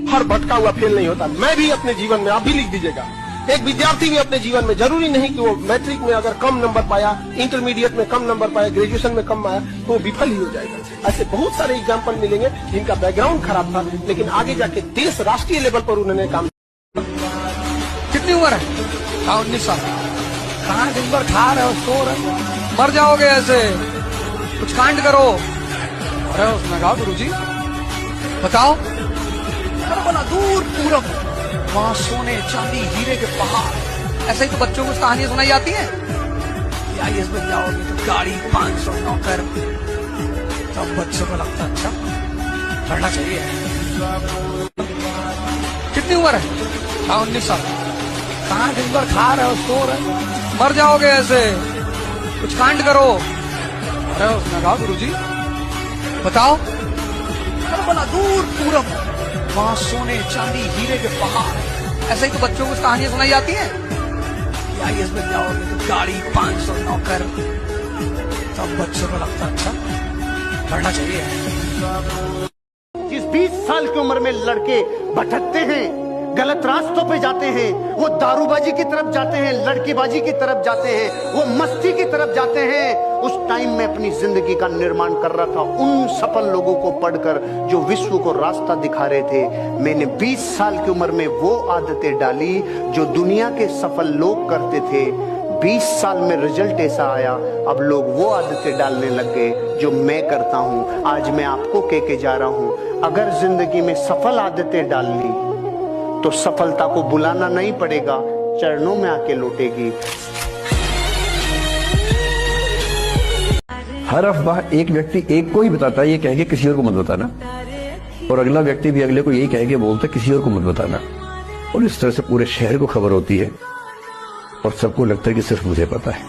हर भटका हुआ फेल नहीं होता। मैं भी अपने जीवन में, आप भी लिख दीजिएगा, एक विद्यार्थी भी अपने जीवन में, जरूरी नहीं कि वो मैट्रिक में अगर कम नंबर पाया, इंटरमीडिएट में कम नंबर पाया, ग्रेजुएशन में कम आया तो वो विफल ही हो जाएगा। ऐसे बहुत सारे एग्जाम्पल मिलेंगे जिनका बैकग्राउंड खराब था, लेकिन आगे जाके देश राष्ट्रीय लेवल पर उन्होंने काम। कितनी उम्र है? 19 साल। कहाँ दिन भर खा रहे हो, सो रहे हो, मर जाओगे ऐसे, कुछ कांड करो। अरे उसने कहा गुरुजी बताओ, बोला दूर पूरब वहाँ सोने चांदी हीरे के पहाड़। ऐसे ही तो बच्चों को कहानियां सुनाई जाती हैं। आईएएस बन जाओगे तो गाड़ी 500 नौकर। तब बच्चों को लगता अच्छा पढ़ना चाहिए। कितनी उम्र है? 19 साल। कहाँ दिन भर खा रहे हो, सो रहे हो, मर जाओगे ऐसे, कुछ कांड करो। अरे उसने कहा गुरुजी बताओ। बोला दूर पूरब वहाँ सोने चांदी हीरे के पहाड़। ऐसे ही तो बच्चों को कहानियां सुनाई जाती हैं। आईएएस बन जाओगे तो गाड़ी 500 नौकर। तब बच्चों को लगता अच्छा पढ़ना चाहिए। जिस 20 साल की उम्र में लड़के भटकते हैं, गलत रास्तों पे जाते हैं, वो दारूबाजी की तरफ जाते हैं, लड़कीबाजी की तरफ जाते हैं, वो मस्ती की तरफ जाते हैं, उस टाइम में अपनी जिंदगी का निर्माण कर रहा था उन सफल लोगों को पढ़कर जो विश्व को रास्ता दिखा रहे थे। मैंने 20 साल की उम्र में वो आदतें डाली जो दुनिया के सफल लोग करते थे। 20 साल में रिजल्ट ऐसा आया, अब लोग वो आदतें डालने लग गए जो मैं करता हूं। आज मैं आपको कह के जा रहा हूं, अगर जिंदगी में सफल आदतें डाल ली तो सफलता को बुलाना नहीं पड़ेगा, चरणों में आके लौटेगी। हर अफवाह एक व्यक्ति एक को ही बताता है, ये कह के किसी और को मत बताना, और अगला व्यक्ति भी अगले को यही कह के बोलता है किसी और को मत बताना, और इस तरह से पूरे शहर को खबर होती है और सबको लगता है कि सिर्फ मुझे पता है।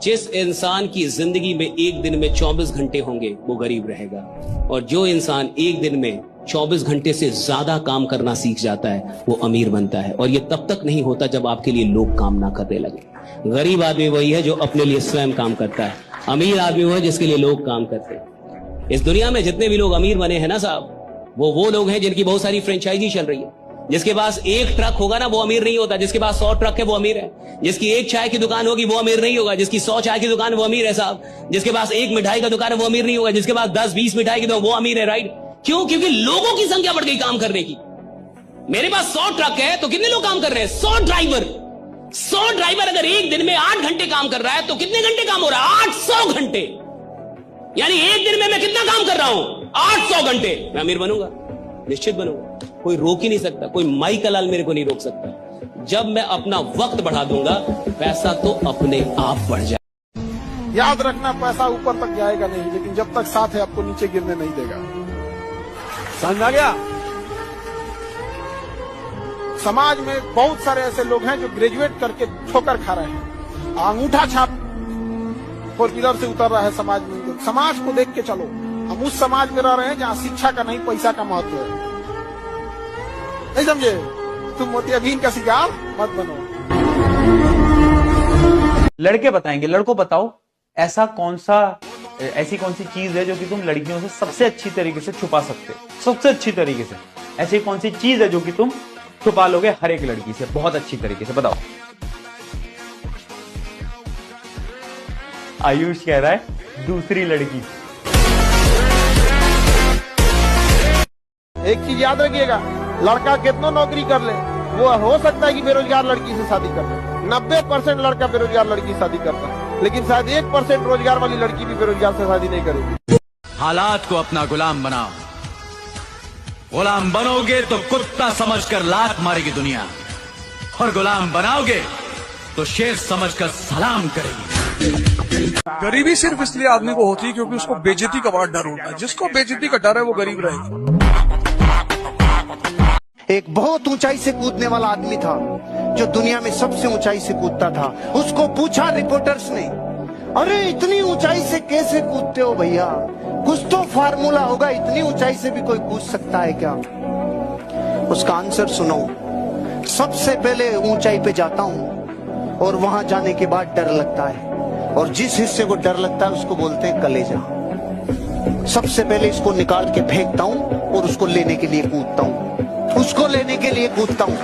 जिस इंसान की जिंदगी में एक दिन में 24 घंटे होंगे वो गरीब रहेगा, और जो इंसान एक दिन में 24 घंटे से ज्यादा काम करना सीख जाता है वो अमीर बनता है। और ये तब तक नहीं होता जब आपके लिए लोग काम ना करने लगे। गरीब आदमी वही है जो अपने लिए स्वयं काम करता है, अमीर आदमी वो है जिसके लिए लोग काम करते हैं। इस दुनिया में जितने भी लोग अमीर बने हैं ना साहब, वो लोग हैं जिनकी बहुत सारी फ्रेंचाइजी चल रही है। जिसके पास एक ट्रक होगा ना वो अमीर नहीं होता, जिसके पास 100 ट्रक है वो अमीर है। जिसकी एक चाय की दुकान होगी वो अमीर नहीं होगा, जिसकी 100 चाय की दुकान वो अमीर है साहब। जिसके पास एक मिठाई का दुकान है वो अमीर नहीं होगा, जिसके पास 10-20 मिठाई की दुकान वो अमीर है। राइट? क्यों? क्योंकि लोगों की संख्या बढ़ गई काम करने की। मेरे पास 100 ट्रक है तो कितने लोग काम कर रहे हैं? 100 ड्राइवर अगर एक दिन में 8 घंटे काम कर रहा है तो कितने घंटे काम हो रहा है? 800 घंटे। यानी एक दिन में मैं कितना काम कर रहा हूं? 800 घंटे। मैं अमीर बनूंगा, निश्चित बनूंगा, कोई रोक ही नहीं सकता, कोई माई का लाल मेरे को नहीं रोक सकता। जब मैं अपना वक्त बढ़ा दूंगा पैसा तो अपने आप बढ़ जाए। याद रखना, पैसा ऊपर तक जाएगा नहीं, लेकिन जब तक साथ है आपको नीचे गिरने नहीं देगा। समझ आ गया? समाज में बहुत सारे ऐसे लोग हैं जो ग्रेजुएट करके ठोकर खा रहे हैं, अंगूठा छाप 4 व्हीलर से उतर रहा है समाज में। समाज को देख के चलो। हम उस समाज में रह रहे हैं जहां शिक्षा का नहीं पैसा का महत्व है। नहीं समझे? तुम मोतियाबिंद का शिकार मत बनो। लड़के बताएंगे, लड़कों बताओ ऐसी कौन सी चीज है जो कि तुम लड़कियों से सबसे अच्छी तरीके से छुपा सकते हो? सबसे अच्छी तरीके से ऐसी कौन सी चीज है जो कि तुम छुपा लोगे हर एक लड़की से बहुत अच्छी तरीके से? बताओ। आयुष कह रहा है दूसरी लड़की। एक चीज याद रखिएगा, लड़का कितना नौकरी कर ले, वो हो सकता है कि बेरोजगार लड़की से शादी कर ले। 90% लड़का बेरोजगार लड़की से शादी करता है, लेकिन शायद 1% रोजगार वाली लड़की भी बेरोजगार से शादी नहीं करेगी। हालात को अपना गुलाम बनाओ। गुलाम बनोगे तो कुत्ता समझकर लात मारेगी दुनिया, और गुलाम बनाओगे तो शेर समझकर सलाम करेगी। गरीबी सिर्फ इसलिए आदमी को होती है क्योंकि उसको बेइज्जती का बड़ा डर होता है। जिसको बेइज्जती का डर है वो गरीब रहेगा। एक बहुत ऊंचाई से कूदने वाला आदमी था जो दुनिया में सबसे ऊंचाई से कूदता था। उसको पूछा रिपोर्टर्स ने, अरे इतनी ऊंचाई से कैसे कूदते हो भैया? कुछ तो फार्मूला होगा, इतनी ऊंचाई से भी कोई कूद सकता है क्या? उसका आंसर सुनो। सबसे पहले ऊंचाई पे जाता हूं और वहां जाने के बाद डर लगता है, और जिस हिस्से को डर लगता है उसको बोलते हैं कलेजा। सबसे पहले इसको निकाल के फेंकता हूं और उसको लेने के लिए कूदता हूं, उसको लेने के लिए कूदता हूं।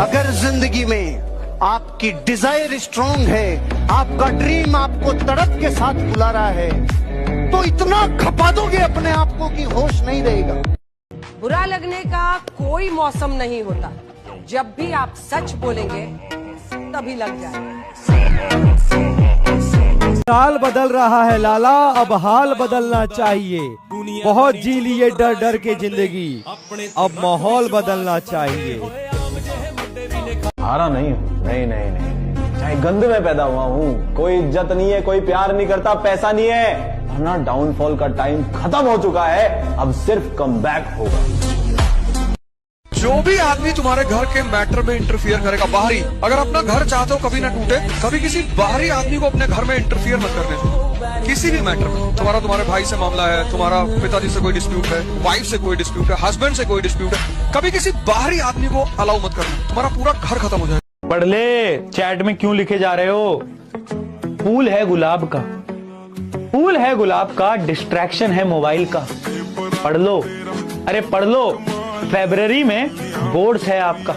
अगर जिंदगी में आपकी डिजायर स्ट्रांग है, आपका ड्रीम आपको तड़प के साथ बुला रहा है, तो इतना खपा दोगे अपने आप को कि होश नहीं रहेगा। बुरा लगने का कोई मौसम नहीं होता, जब भी आप सच बोलेंगे तभी लग जाएगा। हाल बदल रहा है लाला, अब हाल बदलना चाहिए। बहुत जी लिए डर डर के जिंदगी, अब माहौल बदलना चाहिए। हारा नहीं हूँ, नहीं, चाहे गंद में पैदा हुआ हूँ, कोई इज्जत नहीं है, कोई प्यार नहीं करता, पैसा नहीं है, वरना डाउनफॉल का टाइम खत्म हो चुका है, अब सिर्फ कमबैक होगा। जो भी आदमी तुम्हारे घर के मैटर में इंटरफियर करेगा, बाहरी, अगर अपना घर चाहते हो कभी ना टूटे, कभी किसी बाहरी आदमी को अपने घर में इंटरफियर मत करने दो। किसी भी मैटर में, तुम्हारे भाई से मामला है, तुम्हारा पिताजी से कोई डिस्प्यूट है, वाइफ से कोई डिस्प्यूट है, हस्बैंड से कोई डिस्प्यूट है, कभी किसी बाहरी आदमी को अलाउ मत करना, तुम्हारा पूरा घर खत्म हो जाएगा। पढ़ ले, चैट में क्यों लिखे जा रहे हो? फूल है गुलाब का, फूल है गुलाब का, डिस्ट्रैक्शन है मोबाइल का। पढ़ लो, अरे पढ़ लो, फरवरी में बोर्ड्स है आपका।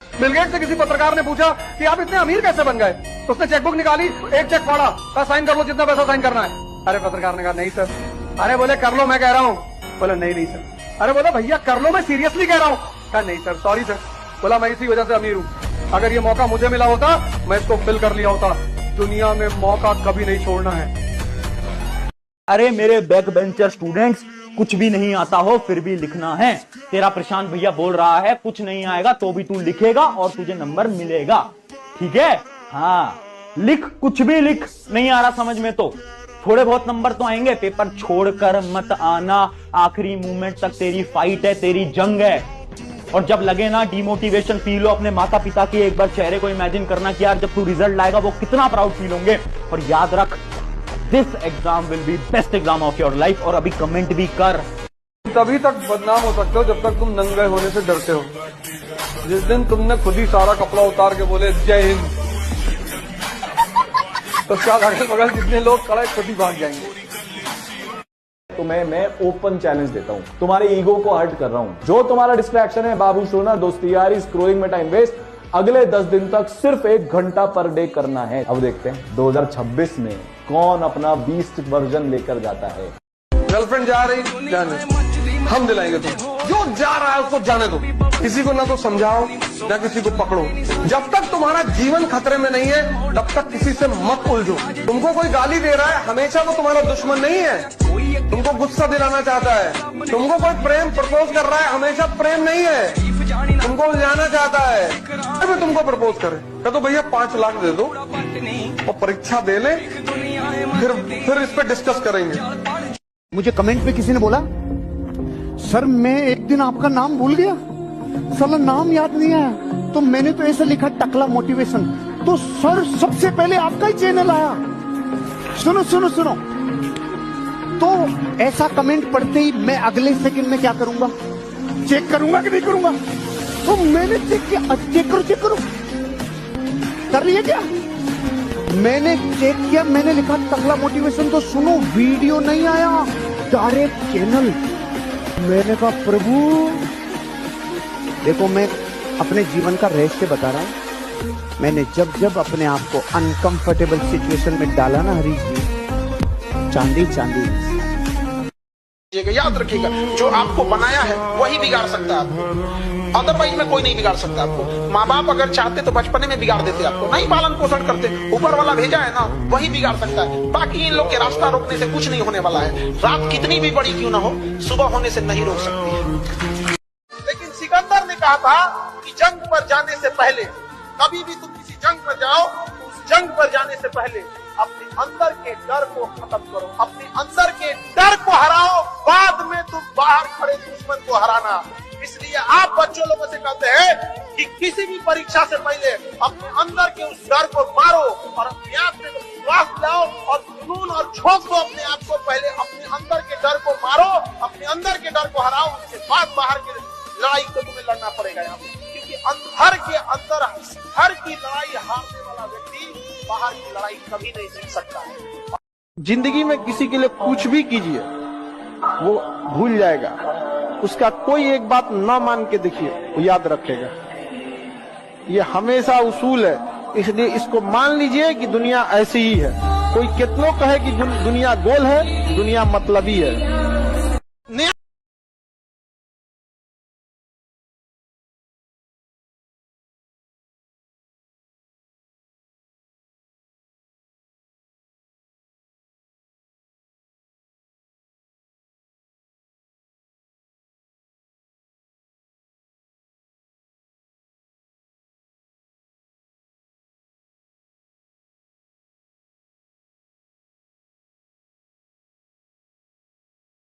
बिल गेट्स से किसी पत्रकार ने पूछा कि आप इतने अमीर कैसे बन गए, तो उसने चेकबुक निकाली, एक चेक फाड़ा, कहा साइन कर लो जितना पैसा साइन करना है। अरे पत्रकार ने कहा नहीं सर। अरे बोले कर लो, मैं कह रहा हूँ। बोले नहीं सर। अरे बोले भैया कर लो, मैं सीरियसली कह रहा हूँ। कहा नहीं सर, सॉरी सर। बोला मैं इसी वजह से अमीर हूँ, अगर ये मौका मुझे मिला होता मैं इसको फिल कर लिया होता। दुनिया में मौका कभी नहीं छोड़ना है। अरे मेरे बैक बेंचर स्टूडेंट्स, कुछ भी नहीं आता हो फिर भी लिखना है। तेरा प्रशांत भैया बोल रहा है कुछ नहीं आएगा तो भी तू लिखेगा और तुझे नंबर मिलेगा, ठीक है? हाँ लिख, कुछ भी लिख, नहीं आ रहा समझ में तो थोड़े बहुत नंबर तो आएंगे। पेपर छोड़कर मत आना, आखिरी मोमेंट तक तेरी फाइट है, तेरी जंग है। और जब लगे ना डिमोटिवेशन फील हो, अपने माता पिता के एक बार चेहरे को इमेजिन करना कि यार जब तू रिजल्ट लाएगा वो कितना प्राउड फील होंगे। और याद रख, this exam will be best exam of your life. और अभी कमेंट भी कर। तभी तक बदनाम हो सकते हो जब तक तुम नंगे होने से डरते हो। जिस दिन तुमने खुद ही सारा कपड़ा उतार के बोले जय हिंद, तो क्या अगल बगल जितने लोग खड़े खुद ही भाग जाएंगे। तो मैं ओपन चैलेंज देता हूं, तुम्हारे ईगो को हर्ट कर रहा हूं। जो तुम्हारा डिस्ट्रैक्शन है, बाबू सोना, दोस्ती यारी, स्क्रोलिंग में टाइम वेस्ट, अगले 10 दिन तक सिर्फ 1 घंटा पर डे करना है। अब देखते हैं 2026 में कौन अपना 20 वर्जन लेकर जाता है। गर्लफ्रेंड जा रही, जाने, हम दिलाएंगे तुम। जो जा रहा है उसको जाने दो, किसी को ना तो समझाओ ना किसी को पकड़ो। जब तक तुम्हारा जीवन खतरे में नहीं है तब तक किसी से मत उलझो। तुमको कोई गाली दे रहा है, हमेशा वो तुम्हारा दुश्मन नहीं है, तुमको गुस्सा दिलाना चाहता है। तुमको कोई प्रेम प्रपोज कर रहा है, हमेशा प्रेम नहीं है, तुमको उलझाना चाहता है। अरे तुमको प्रपोज करे कह तो भैया 5 लाख दे दो और परीक्षा दे ले, फिर इस पे डिस्कस करेंगे। मुझे कमेंट में किसी ने बोला सर मैं एक दिन आपका नाम भूल गया, साला नाम याद नहीं आया, तो मैंने तो ऐसा लिखा टकला मोटिवेशन, तो सर सबसे पहले आपका ही चैनल आया। सुनो सुनो सुनो, तो ऐसा कमेंट पढ़ते ही मैं अगले सेकंड में क्या करूंगा, चेक करूंगा कि नहीं करूंगा? तो मैंने चेक किया, चेक करो कर लिया क्या? मैंने चेक किया, मैंने लिखा टकला मोटिवेशन, तो सुनो वीडियो नहीं आया, डायरेक्ट चैनल। मैंने कहा प्रभु देखो, मैं अपने जीवन का रहस्य बता रहा हूं। मैंने जब अपने आप को अनकंफर्टेबल सिचुएशन में डाला ना हरीश जी, चांदी याद रखिएगा, जो आपको बनाया है वही बिगाड़ सकता है आपको, अदरवाइज में कोई नहीं बिगाड़ सकता आपको। माँ बाप अगर चाहते तो बचपने में बिगाड़ देते आपको, नहीं पालन पोषण करते, ऊपर वाला भेजा है ना वही बिगाड़ सकता है। बाकी इन लोग के रास्ता रोकने से कुछ नहीं होने वाला है। रात कितनी भी बड़ी क्यों ना हो, सुबह होने से नहीं रोक सकती है। लेकिन सिकंदर ने कहा था कि जंग पर जाने से पहले, कभी भी तुम किसी जंग पर जाओ, उस जंग पर जाने से पहले अपने अंदर के डर को खत्म करो, अपने अंदर के डर को हराओ, बाद में तुम बाहर खड़े दुश्मन को हराना। इसलिए आप बच्चों लोगों से कहते हैं कि किसी भी परीक्षा से पहले अपने अंदर के उस डर को मारो और अपने आप में विश्वास लाओ और जुनून और झोंक दो अपने आप को। पहले अपने अंदर के डर को मारो, अपने अंदर के डर को हराओ, उसके बाद बाहर की लड़ाई को तुम्हें लड़ना पड़ेगा यहाँ पे। क्योंकि घर के अंदर घर की लड़ाई हारने वाला व्यक्ति बाहर की लड़ाई कभी नहीं जीत सकता है। जिंदगी में किसी के लिए कुछ भी कीजिए, वो भूल जाएगा। उसका कोई एक बात ना मान के देखिए, वो याद रखेगा। ये हमेशा उसूल है, इसलिए इसको मान लीजिए कि दुनिया ऐसी ही है। कोई कितनों कहे कि दुनिया गोल है, दुनिया मतलबी है।